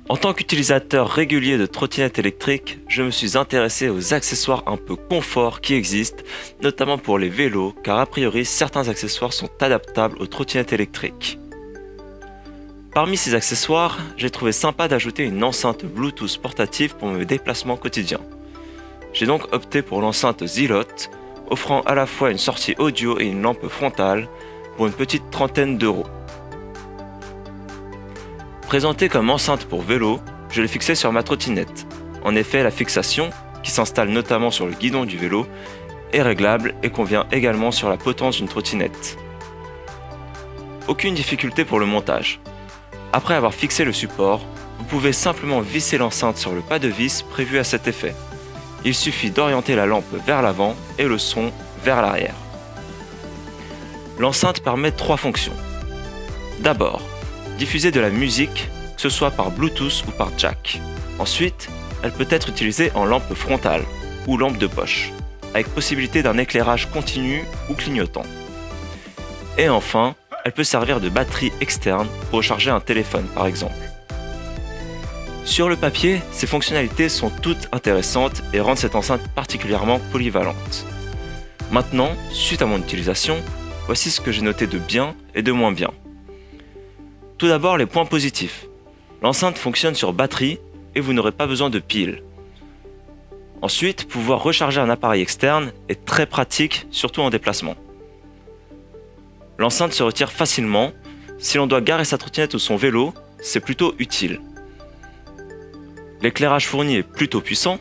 En tant qu'utilisateur régulier de trottinettes électriques, je me suis intéressé aux accessoires un peu confort qui existent, notamment pour les vélos, car a priori certains accessoires sont adaptables aux trottinettes électriques. Parmi ces accessoires, j'ai trouvé sympa d'ajouter une enceinte Bluetooth portative pour mes déplacements quotidiens. J'ai donc opté pour l'enceinte Zilot, offrant à la fois une sortie audio et une lampe frontale pour une petite trentaine d'euros. Présentée comme enceinte pour vélo, je l'ai fixée sur ma trottinette. En effet, la fixation, qui s'installe notamment sur le guidon du vélo, est réglable et convient également sur la potence d'une trottinette. Aucune difficulté pour le montage. Après avoir fixé le support, vous pouvez simplement visser l'enceinte sur le pas de vis prévu à cet effet. Il suffit d'orienter la lampe vers l'avant et le son vers l'arrière. L'enceinte permet 3 fonctions. D'abord, diffuser de la musique, que ce soit par Bluetooth ou par jack. Ensuite, elle peut être utilisée en lampe frontale ou lampe de poche, avec possibilité d'un éclairage continu ou clignotant. Et enfin, elle peut servir de batterie externe pour recharger un téléphone par exemple. Sur le papier, ces fonctionnalités sont toutes intéressantes et rendent cette enceinte particulièrement polyvalente. Maintenant, suite à mon utilisation, voici ce que j'ai noté de bien et de moins bien. Tout d'abord, les points positifs. L'enceinte fonctionne sur batterie et vous n'aurez pas besoin de piles. Ensuite, pouvoir recharger un appareil externe est très pratique, surtout en déplacement. L'enceinte se retire facilement. Si l'on doit garer sa trottinette ou son vélo, c'est plutôt utile. L'éclairage fourni est plutôt puissant.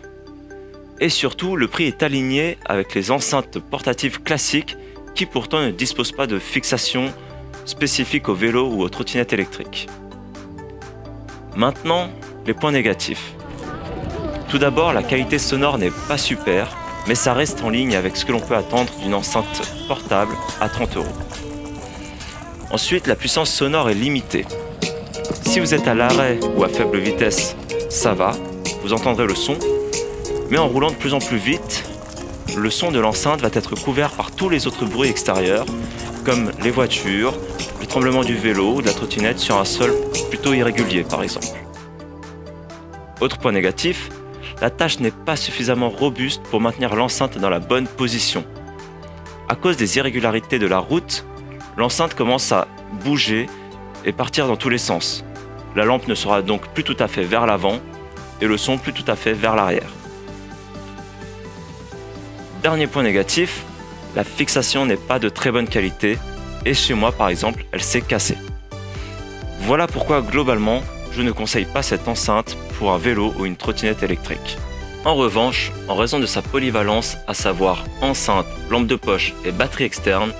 Et surtout, le prix est aligné avec les enceintes portatives classiques qui pourtant ne disposent pas de fixation spécifique au vélo ou aux trottinettes électriques. Maintenant, les points négatifs. Tout d'abord, la qualité sonore n'est pas super, mais ça reste en ligne avec ce que l'on peut attendre d'une enceinte portable à 30 euros. Ensuite, la puissance sonore est limitée. Si vous êtes à l'arrêt ou à faible vitesse, ça va, vous entendrez le son, mais en roulant de plus en plus vite, le son de l'enceinte va être couvert par tous les autres bruits extérieurs, comme les voitures, le tremblement du vélo ou de la trottinette sur un sol plutôt irrégulier par exemple. Autre point négatif, la tâche n'est pas suffisamment robuste pour maintenir l'enceinte dans la bonne position. À cause des irrégularités de la route, l'enceinte commence à bouger et partir dans tous les sens. La lampe ne sera donc plus tout à fait vers l'avant et le son plus tout à fait vers l'arrière. Dernier point négatif, la fixation n'est pas de très bonne qualité et chez moi par exemple elle s'est cassée. Voilà pourquoi globalement je ne conseille pas cette enceinte pour un vélo ou une trottinette électrique. En revanche, en raison de sa polyvalence, à savoir enceinte, lampe de poche et batterie externe,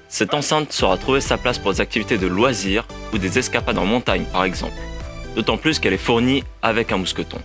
cette enceinte saura trouver sa place pour des activités de loisirs ou des escapades en montagne par exemple, d'autant plus qu'elle est fournie avec un mousqueton.